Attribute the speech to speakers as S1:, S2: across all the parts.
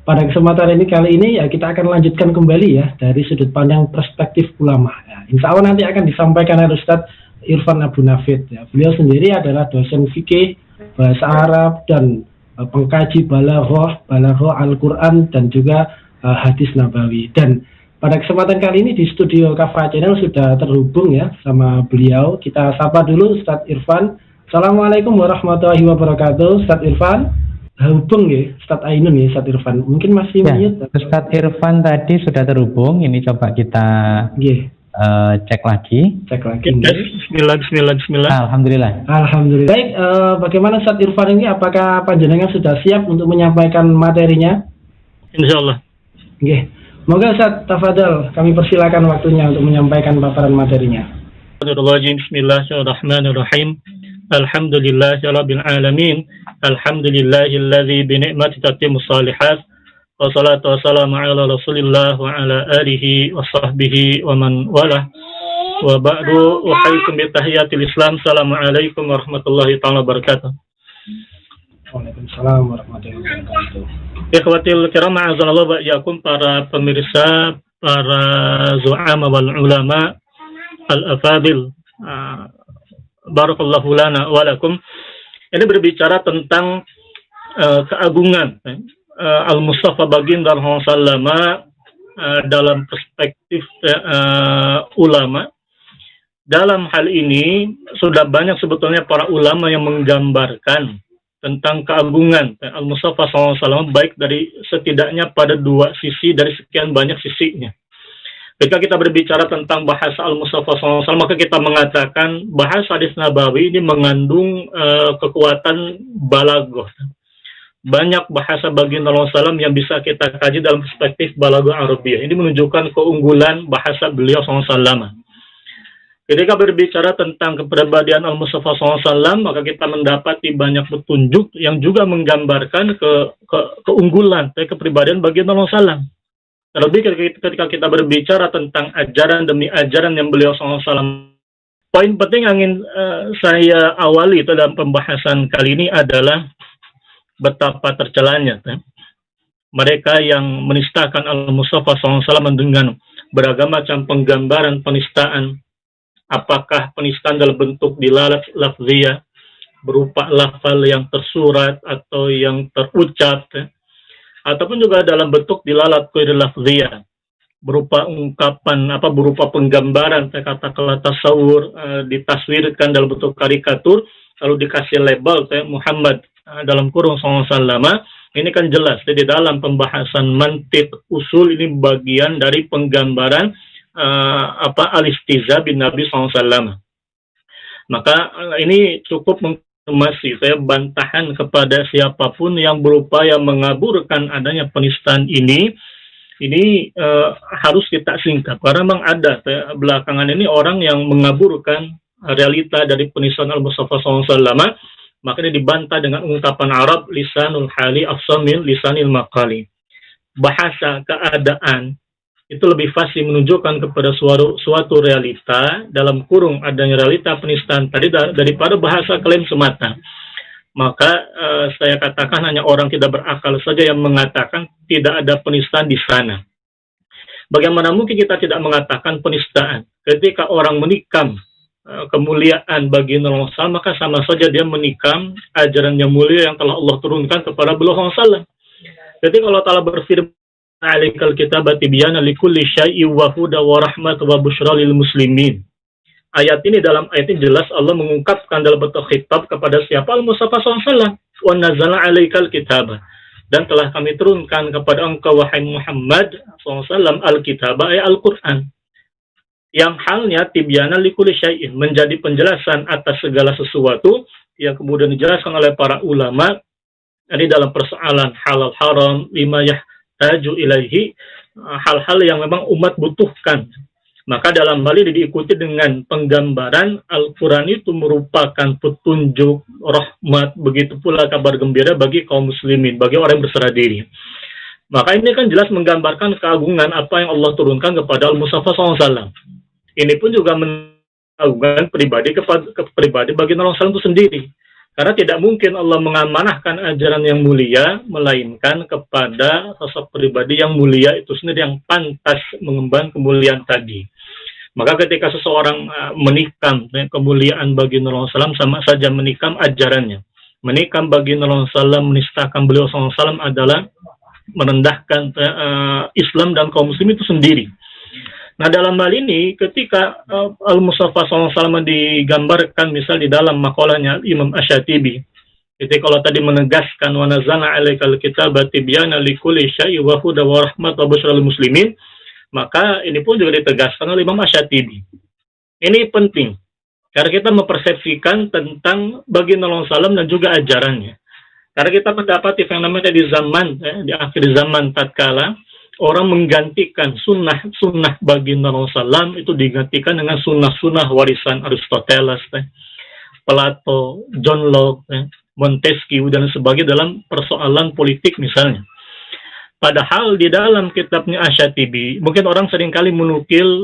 S1: pada kesempatan ini kali ini ya kita akan lanjutkan kembali ya dari sudut pandang perspektif ulama. Ya, insya Allah nanti akan disampaikan oleh Ustadz Irfan Abu Nafid. Ya, beliau sendiri adalah dosen fikih, bahasa Arab dan pengkaji balaghah Al-Quran dan juga hadis Nabawi. Dan pada kesempatan kali ini di studio Kafa Channel sudah terhubung ya sama beliau. Kita sapa dulu Ustadz Irfan. Assalamualaikum warahmatullahi wabarakatuh, Ustadz Irfan. Hubung ya, Ustadz Ainun ya, Ustadz Irfan. Mungkin masih mute.
S2: Ustadz Irfan tadi sudah terhubung. Ini coba kita cek lagi. Bismillah. Alhamdulillah.
S1: Baik, bagaimana Ustadz Irfan ini? Apakah panjenengan sudah siap untuk menyampaikan materinya?
S3: Insyaallah.
S1: Moga Ustadz tafadhal, kami persilakan waktunya untuk menyampaikan paparan materinya.
S3: Bismillahirrahmanirrahim. Alhamdulillahirabbil alamin. Alhamdulillahilladzi bi ni'matihi tatimmus shalihat. Wassalatu wassalamu ala Rasulillah wa ala alihi wa sahbihi wa man walah. Wa ba'du, uhayyikum bi tahiyatil Islam. Assalamualaikum warahmatullahi taala wabarakatuh.
S1: Waalaikumsalam warahmatullahi wabarakatuh.
S3: Ikhwatil kiram, a'azallahu wa iyyakum, para pemirsa, para zu'ama wal ulama al-afadil. Barakallahu lana wa lakum. Ini berbicara tentang keagungan Al-Mustafa Baginda Rasulullah dalam perspektif ulama. Dalam hal ini sudah banyak sebetulnya para ulama yang menggambarkan tentang keagungan Al-Mustafa SAW, baik dari setidaknya pada dua sisi dari sekian banyak sisinya. Ketika kita berbicara tentang bahasa Al-Mustafa SAW, maka kita mengatakan bahasa hadis Nabawi ini mengandung kekuatan balaghah. Banyak bahasa baginda Rasulullah SAW yang bisa kita kaji dalam perspektif balaghah Arabiyah. Ini menunjukkan keunggulan bahasa beliau SAW. Ketika berbicara tentang kepribadian Al-Mustafa SAW, maka kita mendapati banyak petunjuk yang juga menggambarkan keunggulan kepribadian baginda Rasulullah SAW. Terlebih ketika kita berbicara tentang ajaran demi ajaran yang beliau SAW. Poin penting yang ingin saya awali dalam pembahasan kali ini adalah betapa tercelanya mereka yang menistakan Al-Mustafa SAW dengan beragam macam penggambaran penistaan. Apakah penistaan dalam bentuk dilalat lafziyah, berupa lafal yang tersurat atau yang terucap, ataupun juga dalam bentuk dilalat ghair lafziyah, berupa ungkapan, berupa penggambaran kata-kata tasawur, ditaswirkan dalam bentuk karikatur, lalu dikasih label Muhammad dalam kurung SAW. Ini kan jelas. Jadi dalam pembahasan mantiq usul ini bagian dari penggambaran al-istiza bin Nabi SAW. Maka ini cukup masih saya bantahan kepada siapapun yang berupaya mengaburkan adanya penistaan ini harus kita singkap, karena memang ada belakangan ini orang yang mengaburkan realita dari penistaan Al-Mustafa SAW. Maka ini dibantah dengan ungkapan Arab, lisanul hali afsamil lisanil maqali. Bahasa keadaan itu lebih fasih menunjukkan kepada suatu realita, dalam kurung adanya realita penistaan tadi, daripada bahasa klaim semata. Maka saya katakan hanya orang tidak berakal saja yang mengatakan tidak ada penistaan di sana. Bagaimana mungkin kita tidak mengatakan penistaan? Ketika orang menikam kemuliaan baginda Rasulullah, maka sama saja dia menikam ajaran yang mulia yang telah Allah turunkan kepada beliau SAW. Jadi kalau Allah berfirman, "Alikal kitabati biana likulli syai'in wa huda wa rahmat wa busyra lil muslimin." Dalam ayat ini jelas Allah mengungkapkan dalam bentuk khitab kepada siapa? Al-Mustafa SAW. "Wa nazzala alaikal kitaba." Dan telah kami turunkan kepada engkau wahai Muhammad SAW al-kitaba, Al-Quran. Yang halnya tibyana likulli syai'in, menjadi penjelasan atas segala sesuatu yang kemudian dijelaskan oleh para ulama. Ini dalam persoalan halal haram, lima yahtaju ilaihi, hal-hal yang memang umat butuhkan. Maka dalam hal ini diikuti dengan penggambaran Al-Quran itu merupakan petunjuk, rahmat, begitu pula kabar gembira bagi kaum muslimin, bagi orang yang berserah diri. Maka ini kan jelas menggambarkan keagungan apa yang Allah turunkan kepada Al-Mustafa SAW. Ini pun juga mengagungkan pribadi bagi Rasulullah itu sendiri. Karena tidak mungkin Allah mengamanahkan ajaran yang mulia, melainkan kepada sosok pribadi yang mulia itu sendiri yang pantas mengemban kemuliaan tadi. Maka ketika seseorang menikam kemuliaan baginda Rasulullah SAW, sama saja menikam ajarannya. Menikam baginda Rasulullah SAW, menistakan beliau SAW adalah merendahkan Islam dan kaum muslim itu sendiri. Nah, dalam hal ini ketika Al-Mustafa SAW digambarkan misal di dalam makalahnya Imam Asy-Syatibi, ketika Allah tadi menegaskan wa nazzalna 'alaikal kitaba tibyana likulli syai'in wa hudan wa rahmatan wa busyral muslimin, maka ini pun juga ditegaskan oleh Imam Asy-Syatibi. Ini penting karena kita mempersepsikan tentang baginda SAW dan juga ajarannya. Karena kita mendapati fenomena di zaman di akhir zaman tatkala orang menggantikan sunnah baginda Rasulullah SAW itu digantikan dengan sunnah warisan Aristoteles, Plato, John Locke, Montesquieu dan sebagainya dalam persoalan politik misalnya. Padahal di dalam kitabnya Asy-Syatibi, mungkin orang seringkali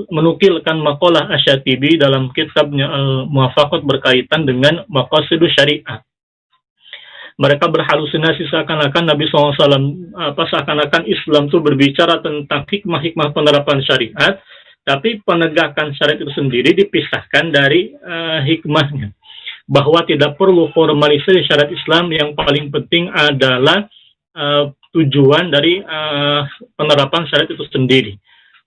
S3: menukilkan makalah Asy-Syatibi dalam kitabnya Al-Muwafaqat berkaitan dengan maqasidus syariah. Mereka berhalusinasi seakan-akan Nabi SAW, seakan-akan Islam itu berbicara tentang hikmah-hikmah penerapan syariat, tapi penegakan syariat itu sendiri dipisahkan dari hikmahnya. Bahwa tidak perlu formalisasi syariat Islam, yang paling penting adalah tujuan dari penerapan syariat itu sendiri.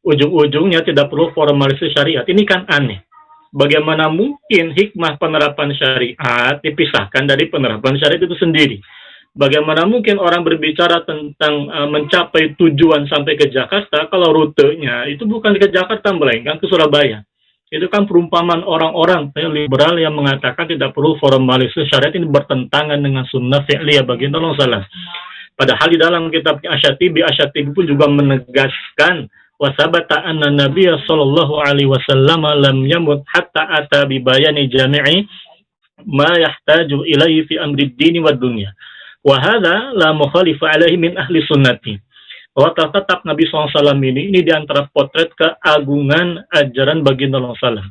S3: Ujung-ujungnya tidak perlu formalisasi syariat. Ini kan aneh. Bagaimana mungkin hikmah penerapan syariat dipisahkan dari penerapan syariat itu sendiri? Bagaimana mungkin orang berbicara tentang mencapai tujuan sampai ke Jakarta kalau rutenya itu bukan ke Jakarta melainkan ke Surabaya? Itu kan perumpamaan orang-orang liberal yang mengatakan tidak perlu formalisasi syariat, ini bertentangan dengan sunnah fi'liyah baginda Rasulullah. Padahal di dalam kitabnya Asy-Syatibi pun juga menegaskan wa sabata anna nabiyya sallallahu alaihi wasallam lam yamut hatta ata bi bayani jami'i ma yahtaju ilaihi fi amri ad-din wa dunya. Wa hadza la mukhalifa alaihi min ahli sunnati. Bahwa tetap Nabi SAW ini di antara potret keagungan ajaran baginda Rasulullah.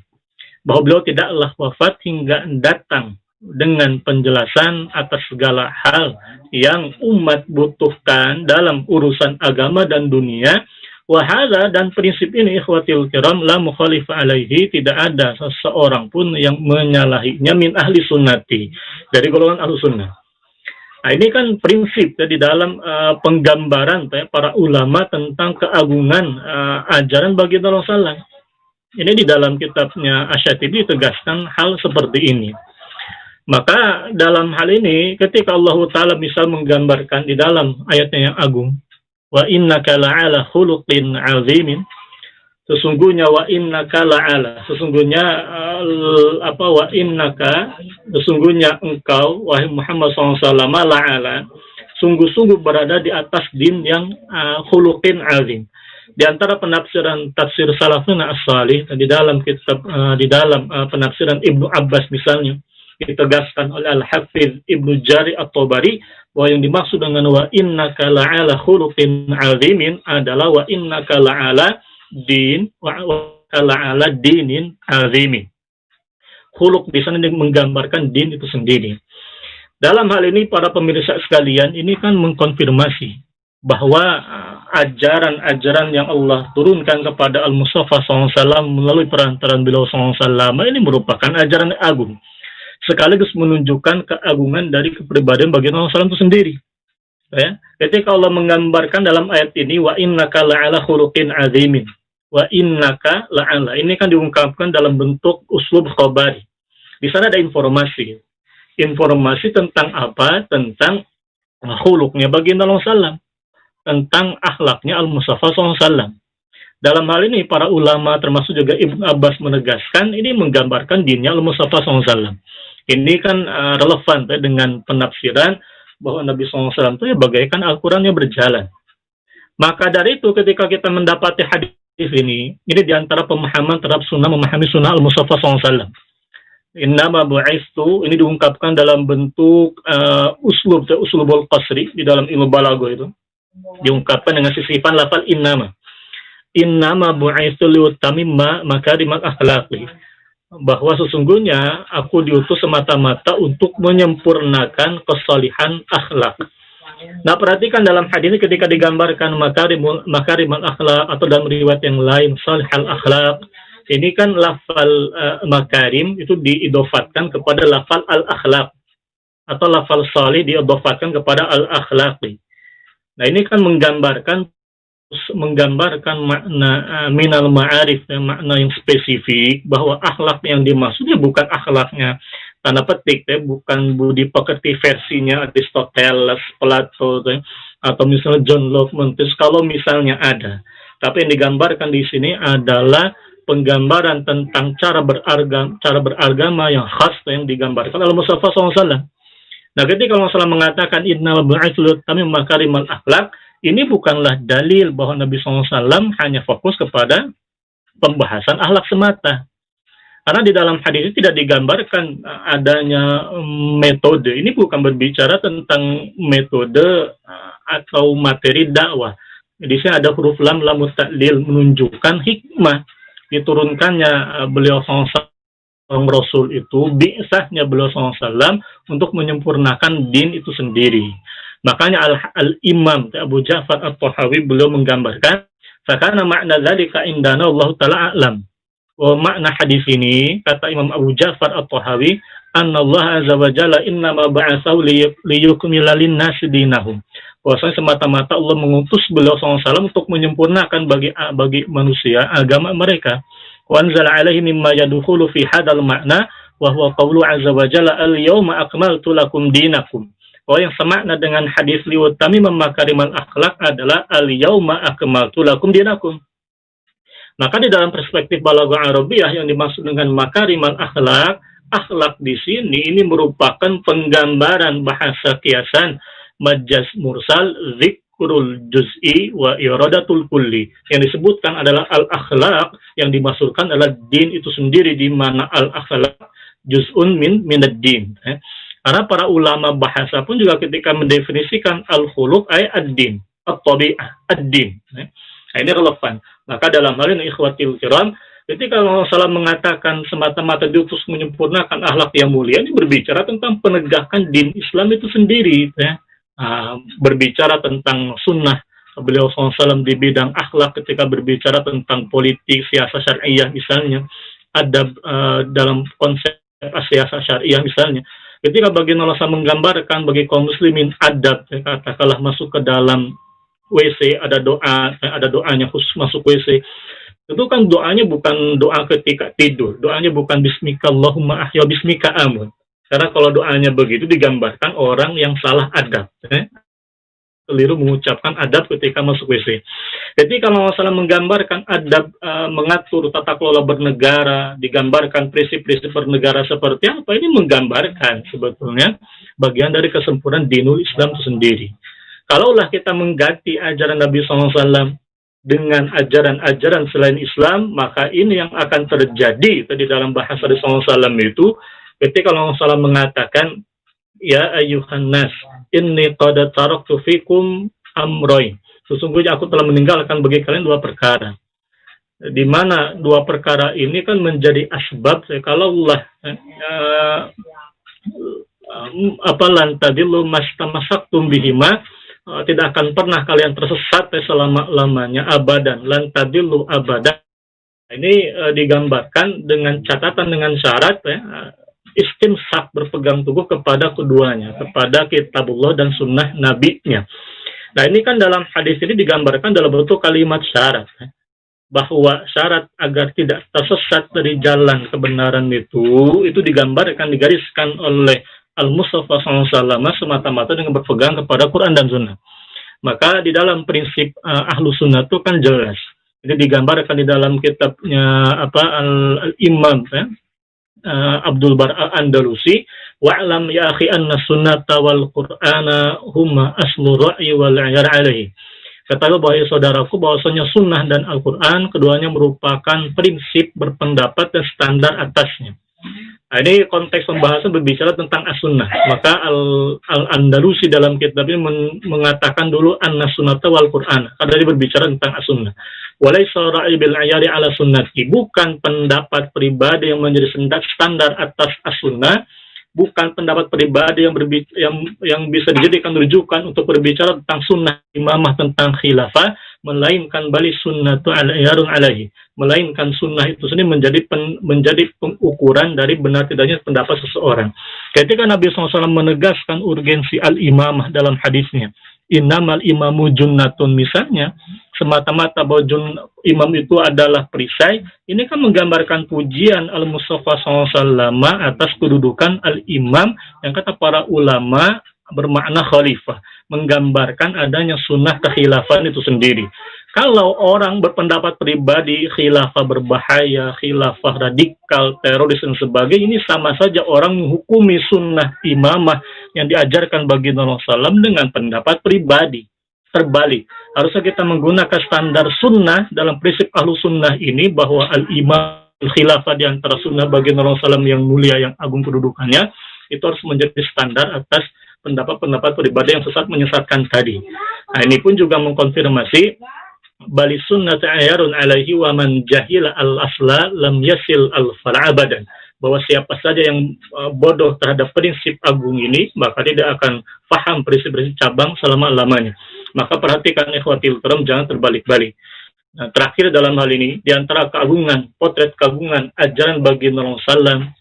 S3: Bahwa beliau tidaklah wafat hingga datang dengan penjelasan atas segala hal yang umat butuhkan dalam urusan agama dan dunia. Wahada, dan prinsip ini ikhwatil kiram la mukhalif alaihi, tidak ada seseorang pun yang menyalahinya min ahli sunnati, dari golongan ahli sunnah. Nah, ini kan prinsip di dalam penggambaran para ulama tentang keagungan ajaran baginda Rasulullah. Ini di dalam kitabnya Asy-Syatibi ditegaskan hal seperti ini. Maka dalam hal ini ketika Allah Ta'ala misal menggambarkan di dalam ayatnya yang agung, wa innaka la'ala khuluqin 'azimin, sesungguhnya wa innaka la'ala, sesungguhnya wa innaka, sesungguhnya engkau wahai Muhammad SAW la'ala, sungguh-sungguh berada di atas din yang khuluqin 'azim. Di antara penafsiran tafsir salafun as-salih di dalam kitab penafsiran Ibnu Abbas misalnya ditegaskan oleh Al-Hafiz Ibnu Jari At-Tabari bahwa yang dimaksud dengan wa innaka la'ala khuluqin 'azimin adalah wa innaka la'ala din wa la'ala dinin 'azimin. Khuluq di sana menggambarkan din itu sendiri. Dalam hal ini para pemirsa sekalian, ini kan mengkonfirmasi bahwa ajaran-ajaran yang Allah turunkan kepada Al-Mustafa SAW melalui perantaraan beliau SAW ini merupakan ajaran agung, sekaligus menunjukkan keagungan dari kepribadian baginda Rasulullah itu sendiri. Ya, ketika Allah menggambarkan dalam ayat ini wa innaka la'ala khuluqin 'azimin, wa innaka la'ala, ini kan diungkapkan dalam bentuk uslub khabari. Di sana ada informasi tentang apa? Tentang khuluqnya baginda Rasulullah, tentang akhlaknya Al-Mustafa SAW. Dalam hal ini para ulama termasuk juga Ibnu Abbas menegaskan ini menggambarkan dinnya Al-Mustafa SAW. Ini kan relevan dengan penafsiran bahwa Nabi SAW itu ya bagaikan Al-Qurannya berjalan. Maka dari itu ketika kita mendapati hadis ini diantara pemahaman terhadap sunnah, memahami sunnah Al-Mustafa SAW. Innama bu'istu, ini diungkapkan dalam bentuk uslubul qasri di dalam ilmu balaghah itu. Diungkapkan dengan sisifan lafal innama bu'istu liutamimma makarimat akhlaqi. bahwa sesungguhnya aku diutus semata-mata untuk menyempurnakan kesalihan akhlak. Nah, perhatikan dalam hadis ini ketika digambarkan makarimul akhlak atau dalam riwayat yang lain salihal akhlak, ini kan lafal makarim itu diidofatkan kepada lafal al-akhlak atau lafal salih diidofatkan kepada al-akhlaq. Nah, ini kan menggambarkan makna minal ma'arif, makna yang spesifik bahwa akhlak yang dimaksudnya bukan akhlaknya tanda petik, bukan budi pekerti versinya Aristoteles, Plato, atau misalnya John Locke, Montesquieu, kalau misalnya ada. Tapi yang digambarkan di sini adalah penggambaran tentang cara beragama yang khas yang digambarkan oleh Mustafa SAW. Nah, ketika Allah mengatakan innal bu'itsu tamim makarimal akhlak, ini bukanlah dalil bahwa Nabi SAW hanya fokus kepada pembahasan akhlak semata. Karena di dalam hadis ini tidak digambarkan adanya metode. Ini bukan berbicara tentang metode atau materi dakwah. Di sini ada huruf lam ta'lil menunjukkan hikmah diturunkannya beliau SAW Rasul itu, bi'sahnya beliau SAW untuk menyempurnakan din itu sendiri. Makanya Al-Imam Abu Ja'far At-Tahawi beliau menggambarkan, "Fakana makna dzalika indana Allah taala a'lam." Makna hadis ini, kata Imam Abu Ja'far At-Tahawi, "Anna Allah azza wa jalla innama ba'atsahu liyukmila lin-nasi dinahum." Bahwasanya semata-mata Allah mengutus beliau SAW untuk menyempurnakan bagi manusia agama mereka. Wa anzala alaihi mimma yadkhulu fi hadzal ma'na wa huwa qawlu azza wa jalla al-yawma akmaltu lakum dinakum. Yang semakna dengan hadis liwat tamim makarimal akhlak adalah al-yawma akmaltu lakum dinakum. Maka di dalam perspektif balaghah Arabiyah yang dimaksud dengan makarimal akhlak, akhlak di sini ini merupakan penggambaran bahasa kiasan, majaz mursal, zikrul juz'i wa iradatul kulli. Yang disebutkan adalah al-akhlak, yang dimaksudkan adalah din itu sendiri, di mana al-akhlak juz'un minad din. Karena para ulama bahasa pun juga ketika mendefinisikan al-khuluq ay ad-din, at-tabi'ah, ad-din. Nah, ini relevan. Maka dalam hal ini ikhwatil kiram, ketika Allah SAW mengatakan semata-mata diutus menyempurnakan akhlak yang mulia, ini berbicara tentang penegakan din Islam itu sendiri, berbicara tentang sunnah beliau SAW di bidang akhlak, ketika berbicara tentang politik, siasat syariah misalnya, adab dalam konsep siasat syariah misalnya. Ketika bagian Allah SAW menggambarkan bagi kaum muslimin adab, katakanlah masuk ke dalam WC, ada doanya khusus masuk WC. Itu kan doanya bukan doa ketika tidur, doanya bukan bismika Allahumma ahya bismika amun. Karena kalau doanya begitu digambarkan orang yang salah adab, keliru mengucapkan adab ketika masuk WC. Jadi kalau Allah menggambarkan adab, mengatur tata kelola bernegara, digambarkan prinsip-prinsip bernegara seperti apa, ini menggambarkan sebetulnya bagian dari kesempurnaan dinul Islam itu sendiri. Kalaulah kita mengganti ajaran Nabi SAW dengan ajaran-ajaran selain Islam, maka ini yang akan terjadi tadi dalam bahasa Nabi SAW itu, ketika Allah SAW mengatakan, ya ayyuhan nas, inni qad taraktu fikum amroin. Sesungguhnya aku telah meninggalkan bagi kalian dua perkara. Di mana dua perkara ini kan menjadi asbab, kalaulah lantadillu mastamasaktum bihima, tidak akan pernah kalian tersesat selama-lamanya, abadan, lantadillu abadan. Ini digambarkan dengan catatan, dengan syarat istimsak, berpegang teguh kepada keduanya, kepada kitabullah dan sunnah nabinya. Nah, ini kan dalam hadis ini digambarkan dalam bentuk kalimat syarat, bahwa syarat agar tidak tersesat dari jalan kebenaran itu digambarkan, digariskan oleh Al-Mustafa SAW semata-mata dengan berpegang kepada Quran dan Sunnah. Maka di dalam prinsip Ahlu Sunnah itu kan jelas. Ini digambarkan di dalam kitabnya Al-Imam Abdul Bar Al-Andalusi, wa'lam ya akhi anna sunnata wal Qur'ana huma aslu ra'yi wal 'ayar 'alaihi. Katakanlah bahwa saudaraku, bahwasanya sunnah dan Al-Quran keduanya merupakan prinsip berpendapat dan standar atasnya. Nah, ini konteks pembahasan berbicara tentang as-sunnah. Maka Al-Andalusi dalam kitab ini mengatakan dulu anna sunnata wal Qur'an. Karena dia berbicara tentang as-sunnah. Walaysa ra'i bil ayari ala sunnati, bukan pendapat pribadi yang menjadi standar atas as-sunnah, bukan pendapat pribadi yang bisa dijadikan rujukan untuk berbicara tentang sunnah imamah, tentang khilafah, melainkan bali sunnatu al-ayarun alaihi, melainkan sunnah itu sendiri menjadi pengukuran dari benar tidaknya pendapat seseorang. Ketika Nabi SAW menegaskan urgensi al-imamah dalam hadisnya, innamal imamu junnatun, misalnya semata-mata bahwa imam itu adalah perisai, ini kan menggambarkan pujian al-Mustafa SAW atas kedudukan al-imam yang kata para ulama bermakna khalifah, menggambarkan adanya sunnah kekhilafan itu sendiri. Kalau orang berpendapat pribadi khilafah berbahaya, khilafah radikal, teroris dan sebagainya, ini sama saja orang menghukumi sunnah imamah yang diajarkan baginda Rasulullah SAW dengan pendapat pribadi. Terbalik, harusnya kita menggunakan standar sunnah dalam prinsip ahlu sunnah ini, bahwa al-imam khilafah di antara sunnah baginda Rasulullah SAW yang mulia, yang agung kedudukannya, itu harus menjadi standar atas pendapat-pendapat pribadi yang sesat menyesatkan tadi. Nah, ini pun juga mengkonfirmasi bali sunnah ayarun alaihi wa man jahila al-asla lam yasil al-fara' abadan, bahwa siapa saja yang bodoh terhadap prinsip agung ini, maka tidak akan paham prinsip-prinsip cabang selama-lamanya. Maka perhatikan ikhwatil kiram, jangan terbalik-balik. Nah, terakhir dalam hal ini, di antara keagungan, potret keagungan ajaran baginda Rasulullah,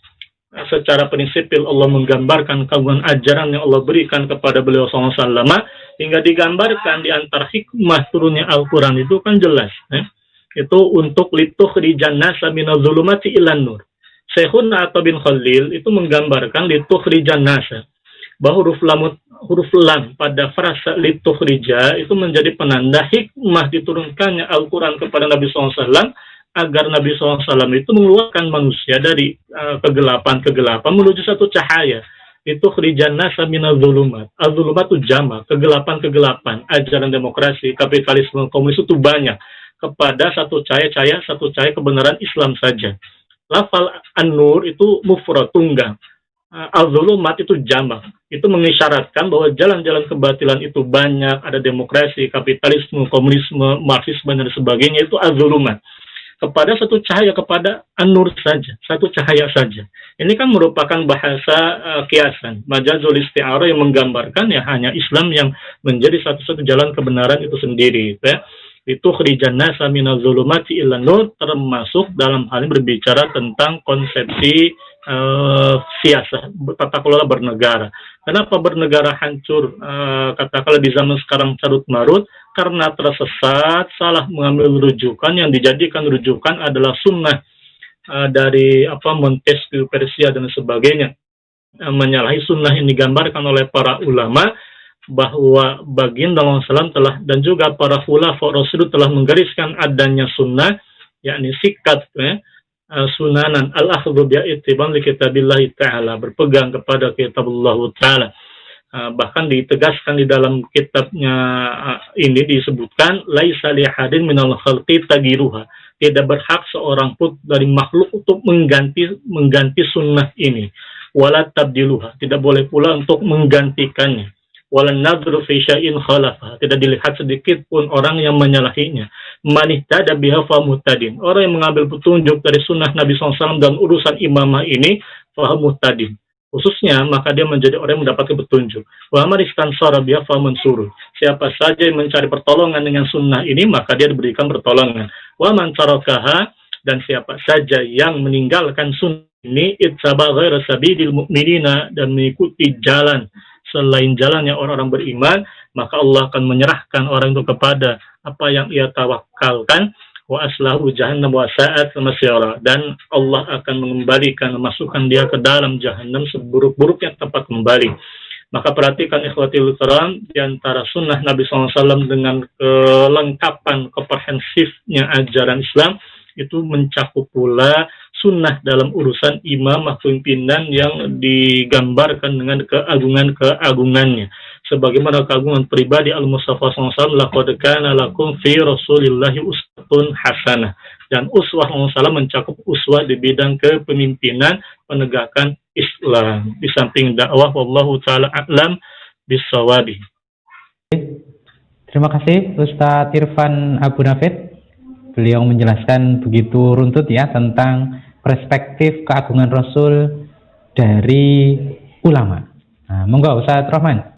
S3: secara prinsipil Allah menggambarkan keagungan ajaran yang Allah berikan kepada beliau SAW, hingga digambarkan di antara hikmah turunnya Al-Quran itu kan jelas, itu untuk litukhrijan nasa minadh dhulumati ilan nur. Syekhun atau bin Khalil itu menggambarkan litukhrijan nasa, bahwa huruf lam pada frasa litukhrija itu menjadi penanda hikmah diturunkannya Al-Quran kepada Nabi SAW, agar Nabi SAW itu mengeluarkan manusia dari kegelapan-kegelapan menuju satu cahaya. Itu khrijan nasa minadh dhulumat. Az-dhulumat itu jama, kegelapan-kegelapan, ajaran demokrasi, kapitalisme, komunis itu banyak, kepada satu cahaya kebenaran Islam saja. Lafal an-nur itu mufrad, tunggal. Az-dhulumat itu jama, itu mengisyaratkan bahwa jalan-jalan kebatilan itu banyak, ada demokrasi, kapitalisme, komunisme, marxisme dan sebagainya, itu az-dhulumat. Kepada satu cahaya, kepada an-nur saja, satu cahaya saja. Ini kan merupakan bahasa kiasan, majazul isti'arah, yang menggambarkan ya hanya Islam yang menjadi satu-satu jalan kebenaran itu sendiri. Ya. Itu khrijan nasa minadh dhulumati ilan nur, termasuk dalam hal ini berbicara tentang konsepsi siasah, tata kelola bernegara. Kenapa bernegara hancur, katakanlah di zaman sekarang carut marut? Karena tersesat, salah mengambil rujukan, yang dijadikan rujukan adalah sunnah dari Montesquieu, Persia dan sebagainya, menyalahi sunnah yang digambarkan oleh para ulama, bahwa baginda Rasulullah telah dan juga para khulafa Rasul telah menggariskan adanya sunnah, yakni sikat, sunanan al-akhdhu bi'ittiban li kitabillahi ta'ala, berpegang kepada kitabullah ta'ala. Bahkan ditegaskan di dalam kitabnya ini disebutkan laisa li hadin minal khalqi tagiruha, tidak berhak seorang pun dari makhluk untuk mengganti sunnah ini, wala tabdiluha, tidak boleh pula untuk menggantikannya, wala nadhru fi syai'in khalafa, tidak dilihat sedikit pun orang yang menyalahinya. Man ihtada biha fa muhtadin, orang yang mengambil petunjuk dari sunnah Nabi SAW dan urusan imamah ini fa muhtadin, khususnya maka dia menjadi orang yang mendapatkan petunjuk. Wa man istansara biha fa mansur, siapa saja yang mencari pertolongan dengan sunnah ini maka dia diberikan pertolongan. Wa man tarakaha, dan siapa saja yang meninggalkan sunnah ini ittaba ghaira sabilil mu'minina, dan mengikuti jalan selain jalannya orang-orang beriman, maka Allah akan menyerahkan orang itu kepada apa yang ia tawakalkan. Wa aslahu jahannam wa sa'at masyara, dan Allah akan mengembalikan, memasukkan dia ke dalam jahannam seburuk-buruknya tempat kembali. Maka perhatikan ikhwatil kiram, di antara sunnah Nabi SAW dengan kelengkapan komprehensifnya ajaran Islam, itu mencakup pula sunnah dalam urusan imam pimpinan yang digambarkan dengan keagungan-keagungannya. Sebagaimana keagungan pribadi al-Mustafa SAW, laqad kana lakum fi rasulillahi uswatun hasanah. Dan uswah SAW mencakup uswah di bidang kepemimpinan, penegakan Islam. Di samping dakwah, wallahu ta'ala a'lam bis-shawabi.
S2: Terima kasih Ustadz Irfan Abu Nafid. beliau menjelaskan begitu runtut ya tentang perspektif keagungan Rasul dari ulama. Nah, monggo Ustaz Rahman.